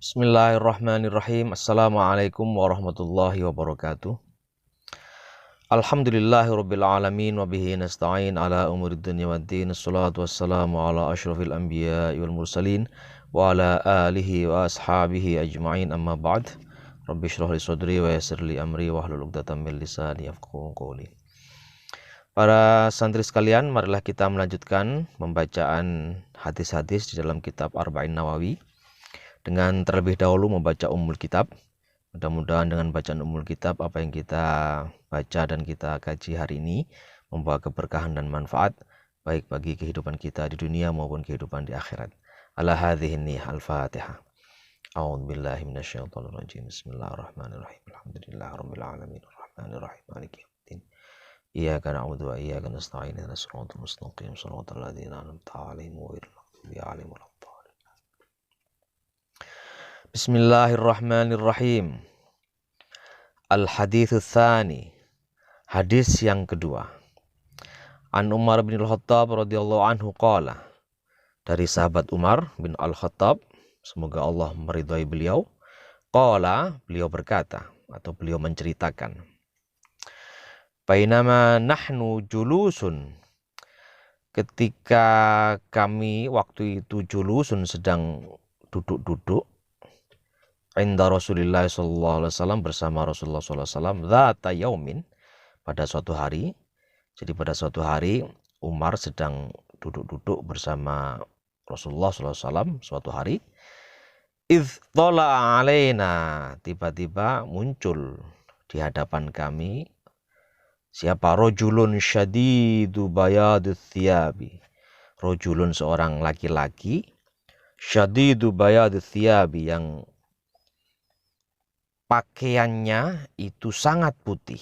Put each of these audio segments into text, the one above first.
Bismillahirrahmanirrahim. Assalamualaikum warahmatullahi wabarakatuh. Alhamdulillahirabbil alamin wa bihi nasta'in ala umurid dunya waddin. Assalatu wassalamu ala asyrafil anbiya'i wal mursalin wa ala alihi wa ashabihi ajma'in, amma ba'd. Rabbi shrah li sadri wa yassir li amri wahlul 'uqdatam min lisani yafqahu qawli. Para santri sekalian, marilah kita melanjutkan pembacaan hadis-hadis di dalam kitab Arba'in Nawawi dengan terlebih dahulu membaca Ummul Kitab. Mudah-mudahan dengan bacaan Ummul Kitab, apa yang kita baca dan kita kaji hari ini membawa keberkahan dan manfaat baik bagi kehidupan kita di dunia maupun kehidupan di akhirat. Ala hadhihi niyah al-Fatihah. A'udzubillahi minasyaitonir rajim. Bismillahirrahmanirrahim. Alhamdulillahirabbil alamin arrahmanirrahim maliki yaumiddin. Iyyaka na'budu wa iyyaka nasta'in. Ihdinas siratal mustaqim. Shiratal ladzina an'amta 'alaihim ghairil maghdubi 'alaihim waladdallin. Bismillahirrahmanirrahim. Al-haditsu tsani. Hadis yang kedua. An Umar bin Al-Khattab radhiyallahu anhu qala. Dari sahabat Umar bin Al-Khattab, semoga Allah meridhai beliau, qala, beliau berkata atau beliau menceritakan. Bainama nahnu julusun. Ketika kami waktu itu julusun sedang duduk-duduk inda Rasulullah sallallahu alaihi wasallam, bersama Rasulullah sallallahu alaihi wasallam, dzata yaumin, pada suatu hari. Jadi pada suatu hari Umar sedang duduk-duduk bersama Rasulullah sallallahu alaihi wasallam suatu hari. Idz tala alaina, tiba-tiba muncul di hadapan kami siapa? Rajulun syadidu bayadus thiyabi. Rajulun, seorang laki-laki, syadidu bayadus thiyabi, yang pakaiannya itu sangat putih.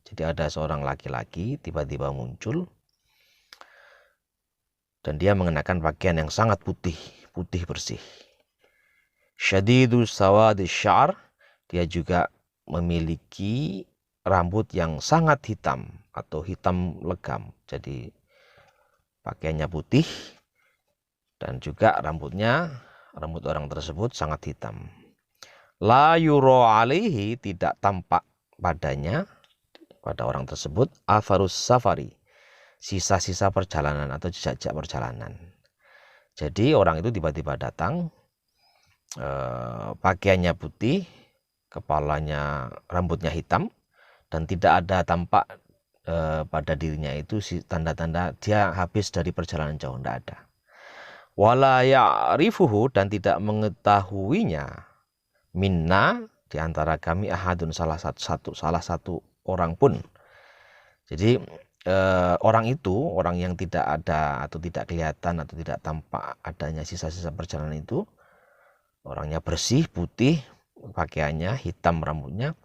Jadi ada seorang laki-laki tiba-tiba muncul dan dia mengenakan pakaian yang sangat putih, putih bersih. Syadidu sawadis syar, dia juga memiliki rambut yang sangat hitam atau hitam legam. Jadi pakaiannya putih dan juga rambut orang tersebut sangat hitam. La yuro alaihi, tidak tampak padanya, pada orang tersebut, atharus safari, sisa-sisa perjalanan atau jejak perjalanan. Jadi orang itu tiba-tiba datang, pakaiannya putih, kepalanya, rambutnya hitam, dan tidak ada tampak pada dirinya itu tanda-tanda dia habis dari perjalanan jauh, tidak ada. Wala ya'rifuhu, dan tidak mengetahuinya, minna, di antara kami, ahadun, salah satu orang pun. Jadi orang itu, orang yang tidak ada atau tidak kelihatan atau tidak tampak adanya sisa-sisa perjalanan itu, orangnya bersih, putih, pakaiannya hitam, rambutnya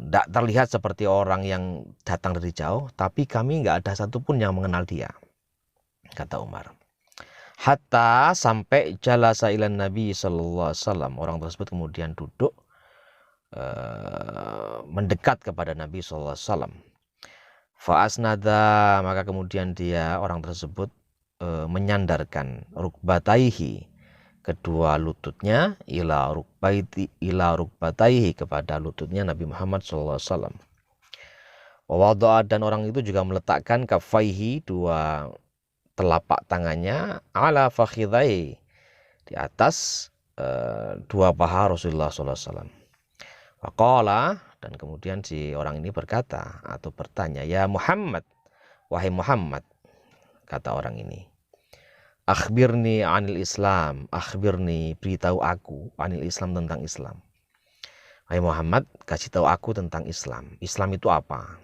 tidak terlihat seperti orang yang datang dari jauh, tapi kami nggak ada satupun yang mengenal dia, kata Umar. Hatta, sampai jalasa ilan Nabi sallallahu alaihi wasallam, orang tersebut kemudian duduk mendekat kepada Nabi sallallahu alaihi wasallam. Fa'asnada, maka kemudian dia, orang tersebut, menyandarkan rukbataihi, kedua lututnya, ila rukbataihi, kepada lututnya Nabi Muhammad sallallahu alaihi wasallam. Wa wada'a, dan orang itu juga meletakkan kafaihi, dua telapak tangannya, ala fakhidai, di atas dua paha Rasulullah SAW. Waqala, dan kemudian si orang ini berkata atau bertanya, ya Muhammad, wahai Muhammad, kata orang ini, akhbirni anil Islam, akhbirni, beritahu aku, anil Islam, tentang Islam. Wahai Muhammad, kasih tahu aku tentang Islam. Islam itu apa?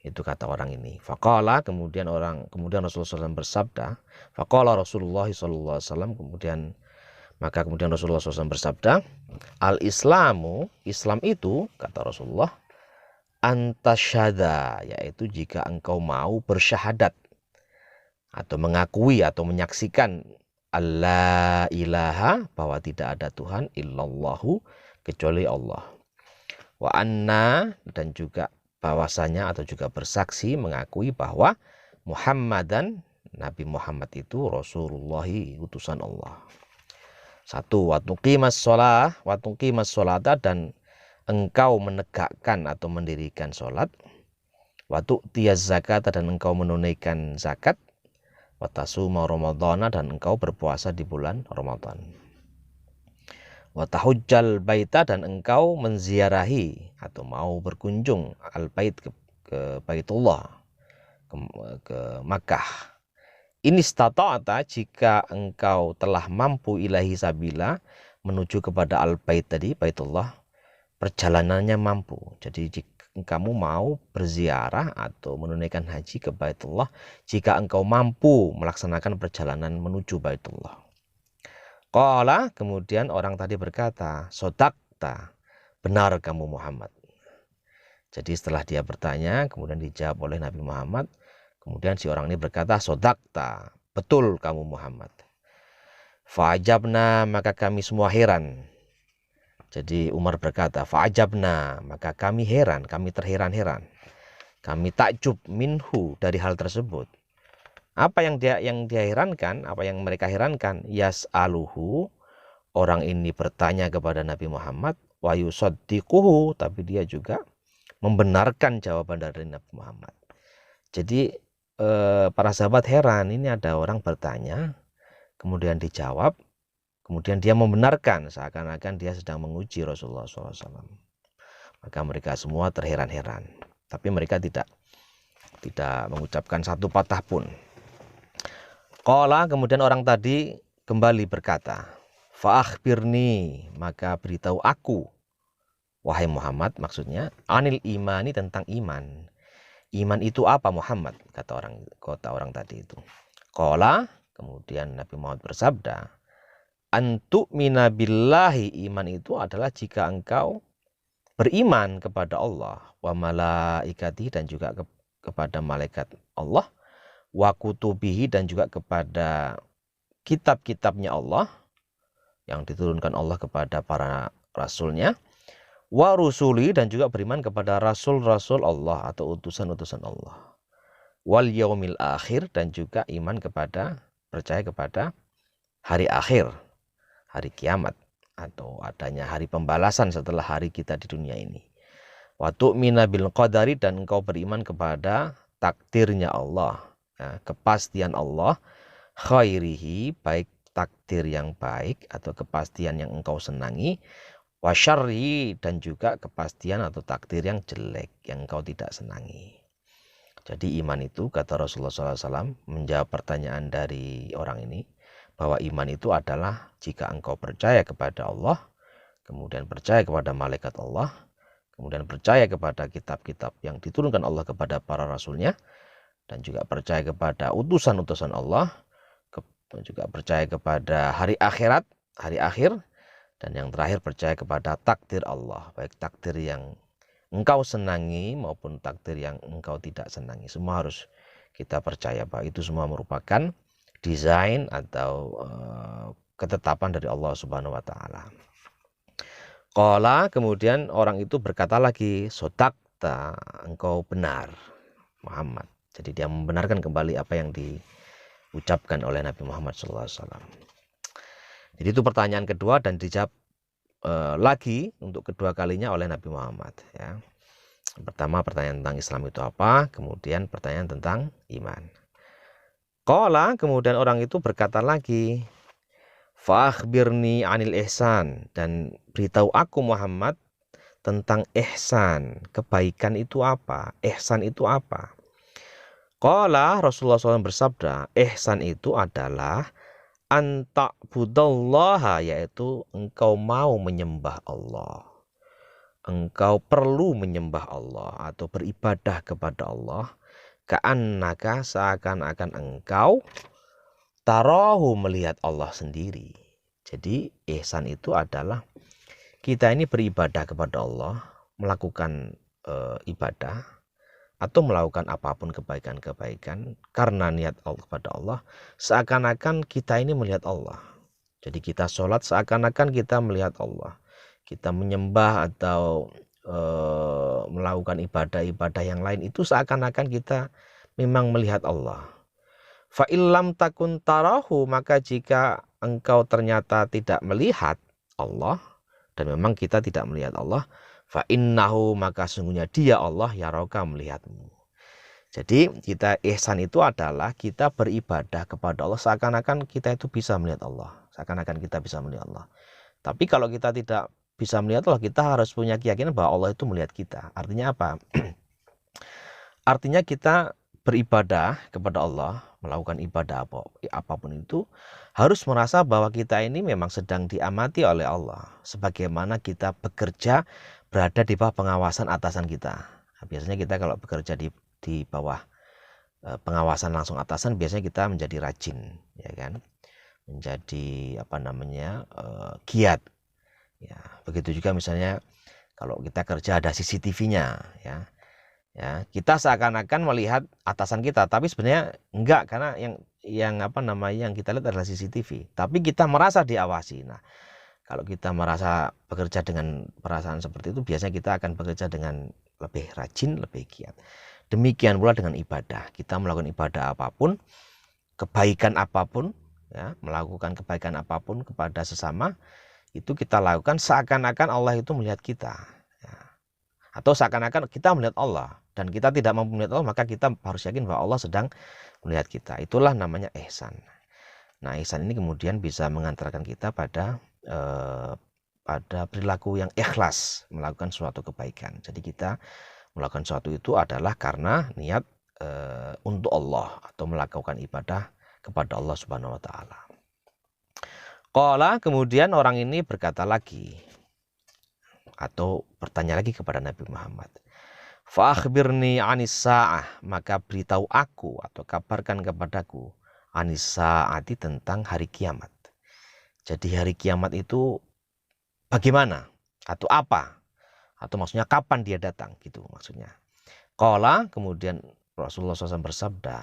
Itu kata orang ini. Faqala, kemudian Rasulullah SAW bersabda. Faqala Rasulullah SAW, kemudian Rasulullah SAW bersabda, al-Islamu, Islam itu, kata Rasulullah, antasyhada, yaitu jika engkau mau bersyahadat atau mengakui atau menyaksikan alla ilaha, bahwa tidak ada Tuhan illallahu, kecuali Allah. Wa anna, dan juga bahwasanya atau juga bersaksi, mengakui bahwa Muhammadan, Nabi Muhammad itu Rasulullah, utusan Allah. Satu, wa tuqimas sholata, dan engkau menegakkan atau mendirikan sholat. Wa tu'tiyaz zakata, dan engkau menunaikan zakat. Wa tasuma ramadhana, dan engkau berpuasa di bulan Ramadan. Wa tahujjal baita, dan engkau menziarahi atau mau berkunjung al-bait ke Baitullah, ke Makkah. Ini stata'ata, jika engkau telah mampu ilahi sabila, menuju kepada al-bait tadi, Baitullah, perjalanannya mampu. Jadi jika kamu mau berziarah atau menunaikan haji ke Baitullah, jika engkau mampu melaksanakan perjalanan menuju Baitullah. Qala, kemudian orang tadi berkata, sodakta, benar kamu Muhammad. Jadi setelah dia bertanya, kemudian dijawab oleh Nabi Muhammad. Kemudian si orang ini berkata, sodakta, betul kamu Muhammad. Fa'ajabna, maka kami semua heran. Jadi Umar berkata, fa'ajabna, maka kami heran, kami terheran-heran. Kami takjub minhu, dari hal tersebut. Apa yang dia herankan, apa yang mereka herankan? Yas'aluhu, orang ini bertanya kepada Nabi Muhammad, wa yusaddiquhu, tapi dia juga membenarkan jawaban dari Nabi Muhammad. Jadi para sahabat heran, ini ada orang bertanya, kemudian dijawab, kemudian dia membenarkan, seakan-akan dia sedang menguji Rasulullah SAW. Maka mereka semua terheran-heran, tapi mereka tidak mengucapkan satu patah pun. Qala, kemudian orang tadi kembali berkata, fa'akhbirni, maka beritahu aku, wahai Muhammad, maksudnya anil imani, tentang iman. Iman itu apa Muhammad? Kata orang tadi itu. Qala, kemudian Nabi Muhammad bersabda, antu'mina billahi, iman itu adalah jika engkau beriman kepada Allah, wa malaikatihi, dan juga kepada malaikat Allah, wa kutubihi, dan juga kepada kitab-kitabnya Allah yang diturunkan Allah kepada para rasulnya, wa rusuli, dan juga beriman kepada rasul-rasul Allah atau utusan-utusan Allah, wal yaumil akhir, dan juga iman percaya kepada hari akhir, hari kiamat, atau adanya hari pembalasan setelah hari kita di dunia ini. Wa tu'mina bil qadari, dan engkau beriman kepada takdirnya Allah, ya, kepastian Allah, khairihi, baik takdir yang baik atau kepastian yang engkau senangi, wa syarri, dan juga kepastian atau takdir yang jelek yang engkau tidak senangi. Jadi iman itu, kata Rasulullah SAW, menjawab pertanyaan dari orang ini, bahwa iman itu adalah jika engkau percaya kepada Allah, kemudian percaya kepada malaikat Allah, kemudian percaya kepada kitab-kitab yang diturunkan Allah kepada para rasulnya, dan juga percaya kepada utusan-utusan Allah, dan juga percaya kepada hari akhirat, hari akhir, dan yang terakhir percaya kepada takdir Allah, baik takdir yang engkau senangi maupun takdir yang engkau tidak senangi. Semua harus kita percaya bahwa itu semua merupakan desain atau ketetapan dari Allah Subhanahu wa taala. Qala, kemudian orang itu berkata lagi, sodakta, engkau benar Muhammad. Jadi dia membenarkan kembali apa yang diucapkan oleh Nabi Muhammad SAW. Jadi itu pertanyaan kedua, dan dijawab lagi untuk kedua kalinya oleh Nabi Muhammad. Ya. Pertama pertanyaan tentang Islam itu apa, kemudian pertanyaan tentang iman. Qala, kemudian orang itu berkata lagi, fa'akhbirni anil ihsan, dan beritahu aku Muhammad tentang ihsan, kebaikan itu apa, ihsan itu apa. Qala, Rasulullah SAW bersabda, ihsan itu adalah anta'budallaha, yaitu engkau mau menyembah Allah. Engkau perlu menyembah Allah atau beribadah kepada Allah, ka'annaka, seakan-akan engkau tarahu, melihat Allah sendiri. Jadi ihsan itu adalah kita ini beribadah kepada Allah, melakukan ibadah atau melakukan apapun kebaikan-kebaikan karena niat Allah kepada Allah, seakan-akan kita ini melihat Allah. Jadi kita sholat seakan-akan kita melihat Allah. Kita menyembah atau melakukan ibadah-ibadah yang lain itu seakan-akan kita memang melihat Allah. Fa illam takun tarahu, maka jika engkau ternyata tidak melihat Allah, dan memang kita tidak melihat Allah, fa innahu, maka sungguhnya dia Allah yaraka, melihatmu. Jadi kita ihsan itu adalah kita beribadah kepada Allah seakan-akan kita itu bisa melihat Allah, seakan-akan kita bisa melihat Allah. Tapi kalau kita tidak bisa melihat Allah, kita harus punya keyakinan bahwa Allah itu melihat kita. Artinya apa? Artinya kita beribadah kepada Allah, melakukan ibadah apapun itu, harus merasa bahwa kita ini memang sedang diamati oleh Allah. Sebagaimana kita bekerja berada di bawah pengawasan atasan kita. Nah, biasanya kita kalau bekerja di bawah pengawasan langsung atasan, biasanya kita menjadi rajin, ya kan? Menjadi giat. Ya, begitu juga misalnya kalau kita kerja ada CCTV-nya, ya. Ya, kita seakan-akan melihat atasan kita, tapi sebenarnya enggak, karena yang kita lihat adalah CCTV. Tapi kita merasa diawasi. Nah, kalau kita merasa bekerja dengan perasaan seperti itu, biasanya kita akan bekerja dengan lebih rajin, lebih giat. Demikian pula dengan ibadah. Kita melakukan ibadah apapun, kebaikan apapun, ya, melakukan kebaikan apapun kepada sesama, itu kita lakukan seakan-akan Allah itu melihat kita. Ya. Atau seakan-akan kita melihat Allah. Dan kita tidak mampu melihat Allah, maka kita harus yakin bahwa Allah sedang melihat kita. Itulah namanya ihsan. Nah, ihsan ini kemudian bisa mengantarkan kita pada perilaku yang ikhlas melakukan suatu kebaikan. Jadi kita melakukan suatu itu adalah karena niat untuk Allah, atau melakukan ibadah kepada Allah Subhanahu wa taala. Qala, kemudian orang ini berkata lagi, atau bertanya lagi kepada Nabi Muhammad. Fa akhbirni anis sa'ah, maka beritahu aku atau kabarkan kepadaku anis sa'ati, tentang hari kiamat. Jadi hari kiamat itu bagaimana atau apa? Atau maksudnya kapan dia datang, gitu maksudnya. Qala, kemudian Rasulullah SAW bersabda,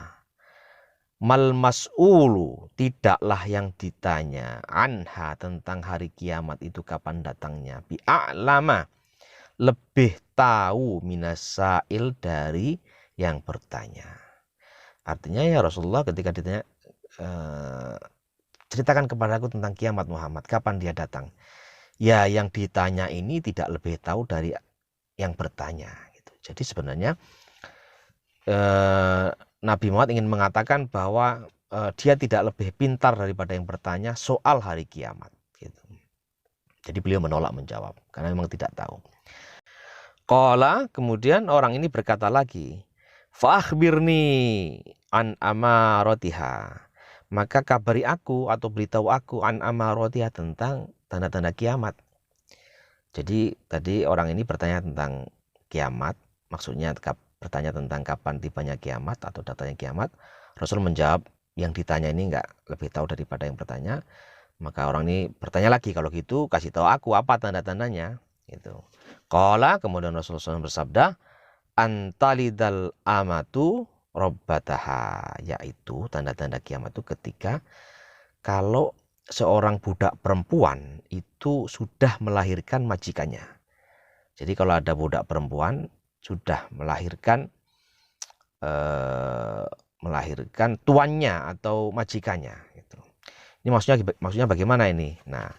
mal mas'ulu, tidaklah yang ditanya, anha, tentang hari kiamat itu kapan datangnya, bi'a'lama, lebih tahu minasail, dari yang bertanya. Artinya ya Rasulullah ketika ditanya, ceritakan kepadaku tentang kiamat Muhammad, kapan dia datang. Ya, yang ditanya ini tidak lebih tahu dari yang bertanya, gitu. Jadi sebenarnya Nabi Muhammad ingin mengatakan bahwa dia tidak lebih pintar daripada yang bertanya soal hari kiamat, gitu. Jadi beliau menolak menjawab karena memang tidak tahu. Qala, kemudian orang ini berkata lagi, fa akhbirni an amaratiha, maka kabari aku atau beritahu aku an amaratiha, tentang tanda-tanda kiamat. Jadi tadi orang ini bertanya tentang kiamat, maksudnya bertanya tentang kapan tibanya kiamat atau datanya kiamat. Rasul menjawab, yang ditanya ini enggak lebih tahu daripada yang bertanya. Maka orang ini bertanya lagi, kalau gitu kasih tahu aku apa tanda-tandanya, gitu. Qala, kemudian Rasulullah SAW bersabda, antalidal amatu robbataha, yaitu tanda-tanda kiamat itu ketika kalau seorang budak perempuan itu sudah melahirkan majikannya. Jadi kalau ada budak perempuan sudah melahirkan tuannya atau majikannya, gitu. Ini maksudnya bagaimana ini? Nah,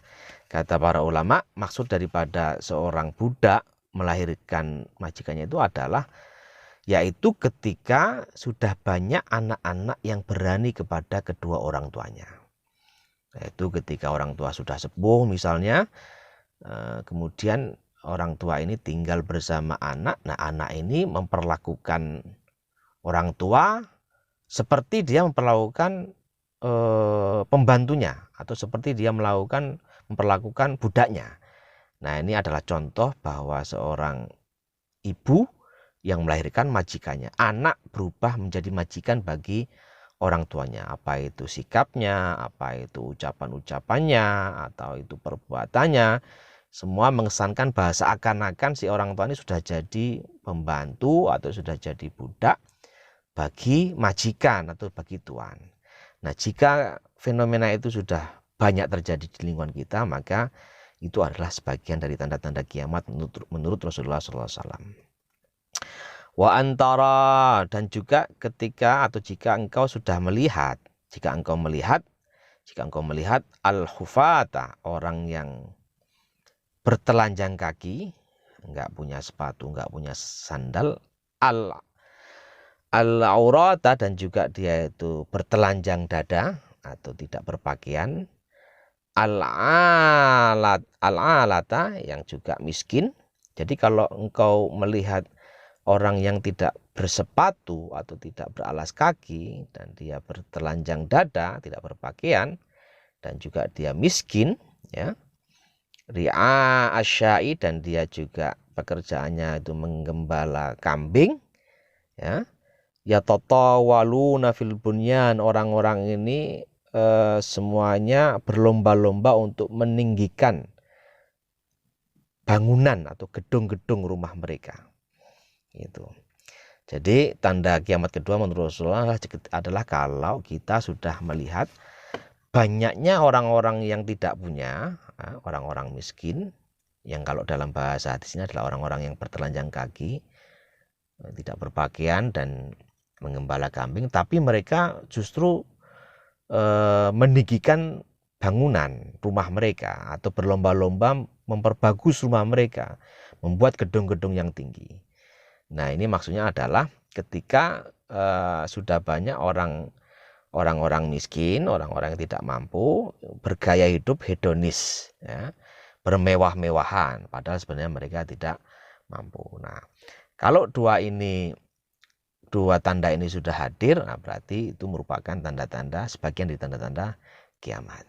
kata para ulama, maksud daripada seorang budak melahirkan majikannya itu adalah yaitu ketika sudah banyak anak-anak yang berani kepada kedua orang tuanya. Yaitu ketika orang tua sudah sepuh misalnya, kemudian orang tua ini tinggal bersama anak. Nah, anak ini memperlakukan orang tua seperti dia memperlakukan pembantunya, atau seperti dia memperlakukan budaknya. Nah, ini adalah contoh bahwa seorang ibu yang melahirkan majikannya, anak berubah menjadi majikan bagi orang tuanya. Apa itu sikapnya, apa itu ucapan-ucapannya, atau itu perbuatannya, semua mengesankan bahasa akan-akan si orang tua ini sudah jadi pembantu atau sudah jadi budak bagi majikan atau bagi tuan. Nah, jika fenomena itu sudah banyak terjadi di lingkungan kita, maka itu adalah sebagian dari tanda-tanda kiamat menurut Rasulullah SAW. Wa antara, dan juga ketika atau jika engkau sudah melihat, jika engkau melihat jika engkau melihat al-hufata, orang yang bertelanjang kaki, enggak punya sepatu, enggak punya sandal, al-aurata, dan juga dia itu bertelanjang dada atau tidak berpakaian, al-alata, yang juga miskin. Jadi kalau engkau melihat orang yang tidak bersepatu atau tidak beralas kaki dan dia bertelanjang dada, tidak berpakaian, dan juga dia miskin, ya, ri'a asyai, dan dia juga pekerjaannya itu menggembala kambing, ya, ya tatawaluna fil bunyan, orang-orang ini semuanya berlomba-lomba untuk meninggikan bangunan atau gedung-gedung rumah mereka. Gitu. Jadi tanda kiamat kedua menurut Rasulullah adalah kalau kita sudah melihat banyaknya orang-orang yang tidak punya, orang-orang miskin, yang kalau dalam bahasa hadis ini adalah orang-orang yang bertelanjang kaki, tidak berpakaian dan menggembala kambing, tapi mereka justru meninggikan bangunan rumah mereka atau berlomba-lomba memperbagus rumah mereka, membuat gedung-gedung yang tinggi. Nah, ini maksudnya adalah ketika sudah banyak orang-orang miskin, orang-orang yang tidak mampu, bergaya hidup hedonis, ya, bermewah-mewahan, padahal sebenarnya mereka tidak mampu. Nah, kalau dua tanda ini sudah hadir, nah berarti itu merupakan tanda-tanda, sebagian dari tanda-tanda kiamat.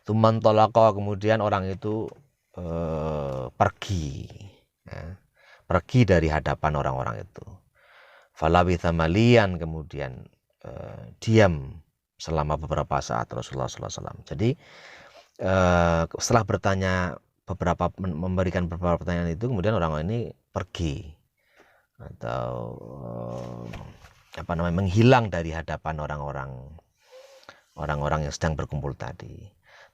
Tuman tolako, kemudian orang itu pergi, ya, pergi dari hadapan orang-orang itu. Falawitha malian, kemudian diam selama beberapa saat Rasulullah SAW. Jadi setelah memberikan beberapa pertanyaan itu, kemudian orang ini pergi atau menghilang dari hadapan orang-orang yang sedang berkumpul tadi.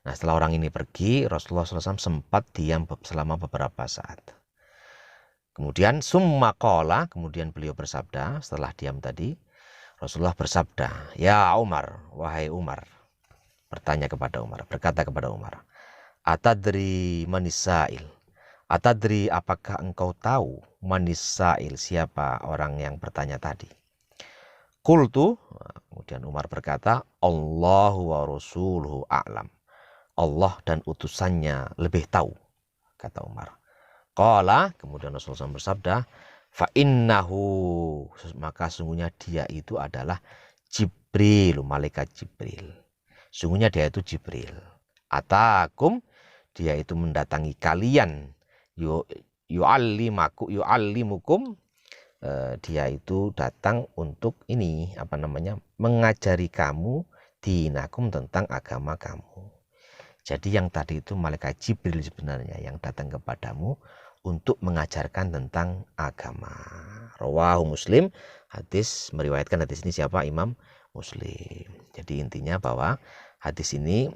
Nah, setelah orang ini pergi, Rasulullah SAW sempat diam selama beberapa saat. Kemudian summa qala, kemudian beliau bersabda setelah diam tadi, Rasulullah bersabda, ya Umar, wahai Umar, bertanya kepada Umar, berkata kepada Umar, atadri manisail, atadri, apakah engkau tahu manisail, siapa orang yang bertanya tadi? Qultu, kemudian Umar berkata, Allahu wa rasuluhu a'lam, Allah dan utusannya lebih tahu, kata Umar. Qala, kemudian Rasulullah SAW bersabda, fa innahu, maka sungguhnya dia itu adalah Jibril, malaikat Jibril. Sungguhnya dia itu Jibril. Atakum, dia itu mendatangi kalian, yu'allimukum, dia itu datang untuk ini, mengajari kamu dinakum, tentang agama kamu. Jadi yang tadi itu malaikat Jibril sebenarnya yang datang kepadamu untuk mengajarkan tentang agama. Rawahu Muslim, meriwayatkan hadis ini siapa? Imam Muslim. Jadi intinya bahwa hadis ini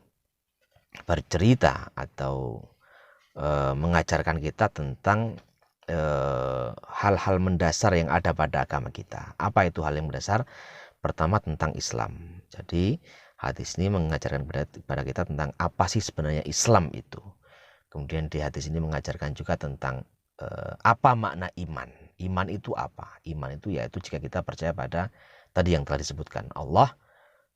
bercerita atau mengajarkan kita tentang hal-hal mendasar yang ada pada agama kita. Apa itu hal yang mendasar? Pertama, tentang Islam. Jadi hadis ini mengajarkan kepada kita tentang apa sih sebenarnya Islam itu. Kemudian di hadis ini mengajarkan juga tentang apa makna iman. Iman itu apa? Iman itu yaitu jika kita percaya pada tadi yang telah disebutkan, Allah,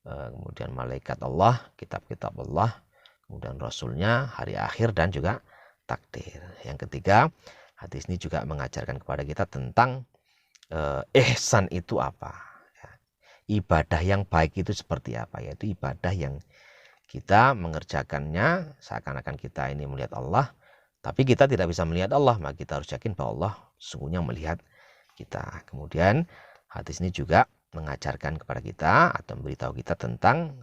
kemudian malaikat Allah, kitab-kitab Allah, kemudian Rasulnya, hari akhir, dan juga takdir. Yang ketiga, hadis ini juga mengajarkan kepada kita tentang ihsan itu apa. Ibadah yang baik itu seperti apa, yaitu ibadah yang kita mengerjakannya seakan-akan kita ini melihat Allah, tapi kita tidak bisa melihat Allah, maka kita harus yakin bahwa Allah sesungguhnya melihat kita. Kemudian hadis ini juga mengajarkan kepada kita atau memberitahu kita tentang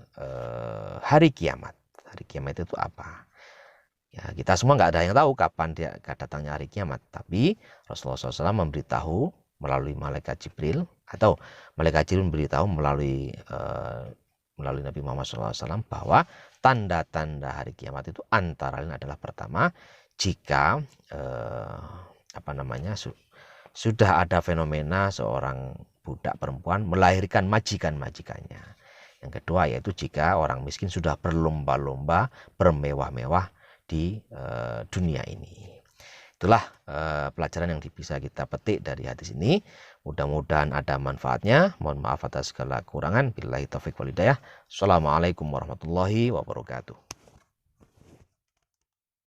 hari kiamat. Hari kiamat itu apa? Ya, kita semua nggak ada yang tahu kapan dia datangnya hari kiamat, tapi Rasulullah SAW memberitahu melalui malaikat Jibril, atau malaikat Jibril memberitahu melalui Nabi Muhammad SAW bahwa tanda-tanda hari kiamat itu antara lain adalah pertama, jika sudah ada fenomena seorang budak perempuan melahirkan majikan-majikannya. Yang kedua yaitu jika orang miskin sudah berlomba-lomba bermewah-mewah di dunia ini. Itulah pelajaran yang bisa kita petik dari hadis ini. Mudah-mudahan ada manfaatnya. Mohon maaf atas segala kekurangan. Billahi taufiq wal hidayah. Assalamualaikum warahmatullahi wabarakatuh.